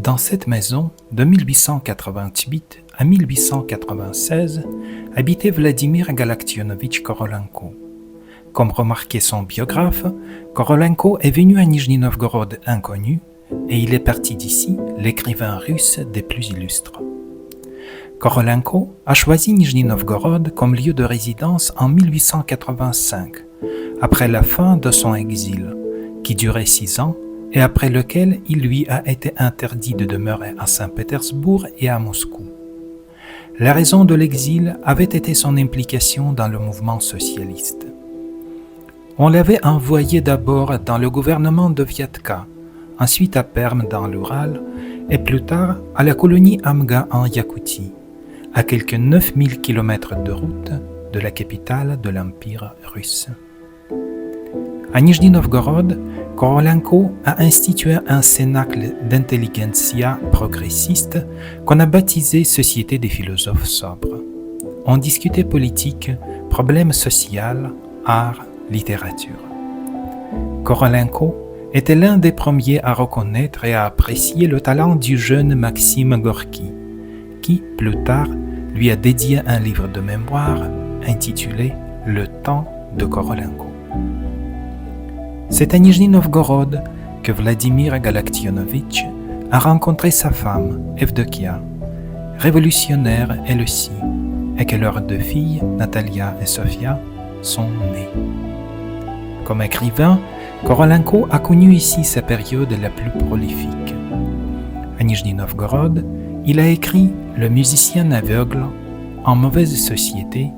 Dans cette maison, de 1888 à 1896, habitait Vladimir Galaktionovitch Korolenko. Comme remarquait son biographe, Korolenko est venu à Nijni-Novgorod inconnu et il est parti d'ici l'écrivain russe des plus illustres. Korolenko a choisi Nijni-Novgorod comme lieu de résidence en 1885, après la fin de son exil, qui durait 6 ans et après lequel il lui a été interdit de demeurer à Saint-Pétersbourg et à Moscou. La raison de l'exil avait été son implication dans le mouvement socialiste. On l'avait envoyé d'abord dans le gouvernement de Viatka, ensuite à Perm dans l'Oural et plus tard à la colonie Amga en Yakoutie, à quelques 9000 km de route de la capitale de l'Empire russe. À Nijni-Novgorod, Korolenko a institué un cénacle d'intelligentsia progressiste qu'on a baptisé Société des philosophes sobres. On discutait politique, problèmes sociaux, art, littérature. Korolenko était l'un des premiers à reconnaître et à apprécier le talent du jeune Maxime Gorky, qui, plus tard, lui a dédié un livre de mémoire intitulé « Le temps de Korolenko ». C'est à Nijni-Novgorod que Vladimir Galaktionovitch a rencontré sa femme, Evdokia, révolutionnaire elle aussi, et que leurs 2 filles, Natalia et Sofia, sont nées. Comme écrivain, Korolenko a connu ici sa période la plus prolifique. À Nijni-Novgorod, il a écrit Le musicien aveugle, En mauvaise société,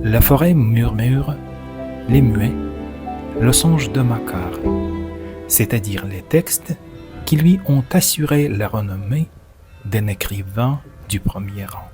La forêt murmure, Les muets, Le songe de Makar, c'est-à-dire les textes qui lui ont assuré la renommée d'un écrivain du premier rang.